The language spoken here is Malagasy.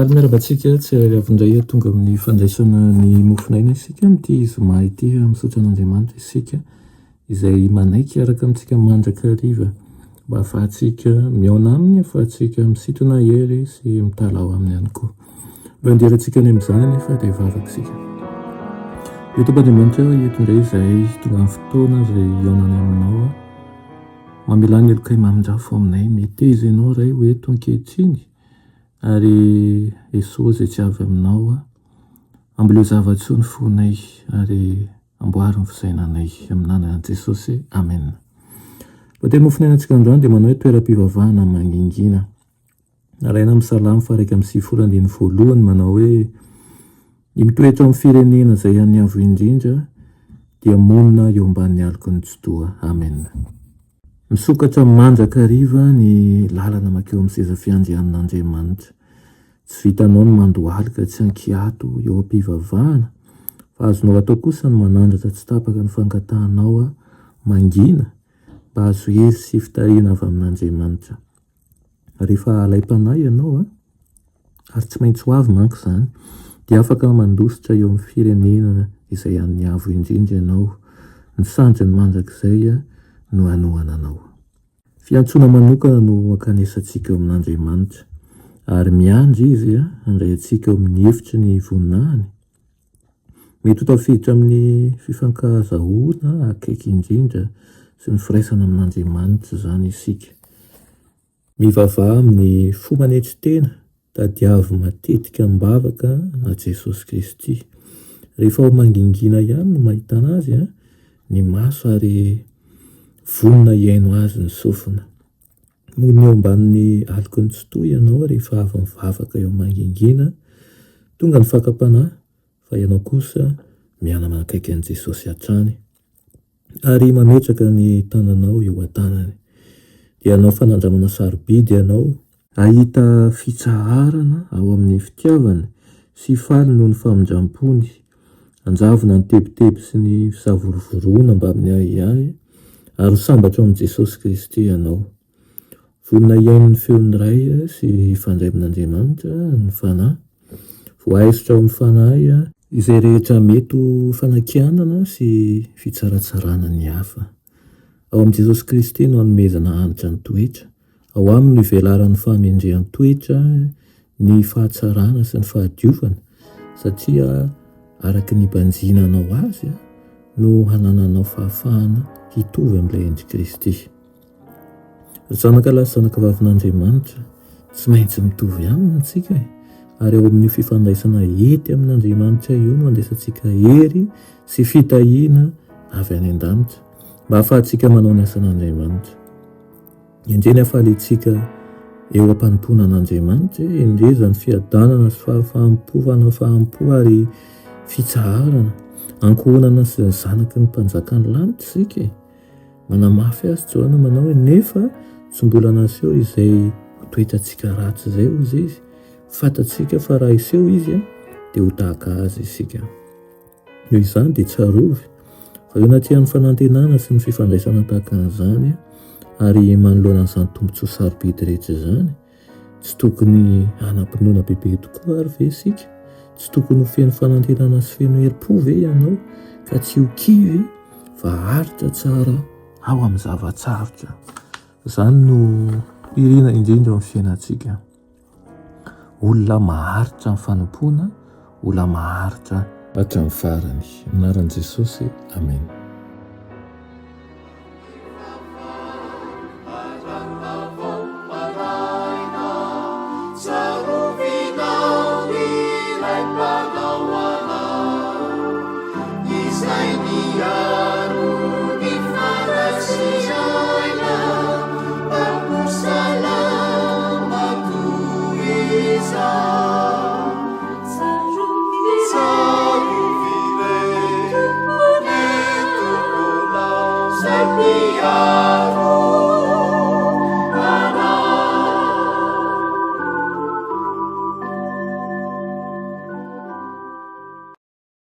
Miarabantsika tsy avindray tonga amin'ny fandraisana ny mofinaina isika amin'ity zoma ity misaotra an'Andriamanitra isika izay manaiky araka amintsika mandraka hariva mba ahafahantsika miaona aminy, ahafahantsika misintona hery sy mitalao aminy ihany koa. Mba andirantsika any amin'izany anefa dia vavaka isika. Io Tompoandriamanitra eto indray izay tonga amin'ny fotoana izay iaonany aminao mamelany elokay mamindrafo aminay mety izy ianao ray ho eto ankehitriny ary Jesosy izay tsy avy aminao amboleo zava-tsoa ny fonay ary amboary ny fisainanay amin'anana Jesosy. Amen. Tena mofinainantsika androany dia manao hoe toeram-pivavahana mangingina. Alaina amin'ny Salamo 1:1 manao hoe ny mitoetra amin'ny firenena izay aniavo indrindra dia monina eo ambanin'ny aloko ny tsotoa. Amen. Misokatra mandraka hariva ny lalana makeo amin'ny seza fiandrianan'Andriamanitra. Tsy vitanao ny mandohalika tsy hankiato eo am-pivavahana fa azonao atao kosa ny manandratra tsy tapaka ny fangatahanao mangina mba azo hery sy fitariana avy amin'Andriamanitra. Rehefa alai-panahy ianao ary tsy maintsy ho avy manko izany dia afaka mandositra eo amin'ny firenena izay aniavo indrindra ianao. Ny sandriny mandrakizay no hanohana anao. Fiantsona manokana no ankanesantsika eo amin'Andriamanitra ary miandry izy handray antsika eo amin'ny hevitry ny voninahiny. Mety ho tafiditra amin'ny fifankahazahoana akaiky indrindra sy ny firaisana amin'Andriamanitra izany isika. Mivavaha amin'ny fo manetry-tena tadiavo matetika mibavaka a Jesosy Kristy. Rehefa ao mangingina ihany no mahita azy ny maso ary vonona iaino azy ny sofina. Monina eo ambanin'ny aloko ny tsotoa ianao rehefa avy mivavaka eo mangingina, tonga ny fakapanahy fa ianao kosa miana manakaiky an'i Jesosy hatrany ary mametraka ny tananao eo an-tanany. Dia ianao fanandramana sarobidy ianao, ahita fitsaharana ao amin'ny fitiavany sy faly noho ny famindram-pony, anjavona ny tebiteby sy ny fisavorovoroana mba amin'ny ahiahy ary sambatra ao amin'i Jesosy Kristy ianao. Vonona iaino ny feon'ny ray sy ifandray amin'Andriamanitra ny fanahy, voaisotra ao amin'ny fanahy izay rehetra mety ho fanakianana sy fitsaratsarana ny hafa. Ao amin'i Jesosy Kristy no hanomezana hanitra ny toetra, ao aminy no ivelaran'ny fahamendrehan'ny toetra, ny fahatsarana sy ny fahadiovana satria araka ny banjinanao azy no hanananao fahafahana hitovy amin'ilay endry Kristy. Zanaka lahy sy zanaka vavin'Andriamanitra tsy maintsy mitovy aminy isika ary ao amin'ny fifandraisana hety amin'Andriamanitra io no andraisantsika hery sy fitahiana avy any an-danitra mba ahafahantsika manao ny asan'Andriamanitra. Indreny hahafahantsika eo am-panompona an'Andriamanitra, indreza ny fiadanana sy fahampo ary fitsaharana, ankohonana sy ny zanaky ny mpanjakan'ny lanitra isika. Manamafy azy Joana manao hoe nefa tsy mbola naseho izay toetrantsika ratsy izay hozy izy, fantatsika fa raha iseho izy dia ho tahaka azy isika. Noho izany dia tsarovy fa eo anaty fanantenana sy ny fifandraisana tahaka an'izany ary manoloana an'izany tombotsoa sarobidy rehetra izany, tsy tokony hanampinoana bebe tokoa ary ve isika? Tsy tokony ho feno fanantenana sy feno herim-po ve ianao ka tsy ho kivy fa haritra tsara ao amin'ny zavatsarotra. Izany no irina indrindra amin'ny fiainantsika. Olona maharitra amin'ny fanompoana, olona maharitra hatramin'ny farany. Anaran'i Jesosy. Amen. Savior.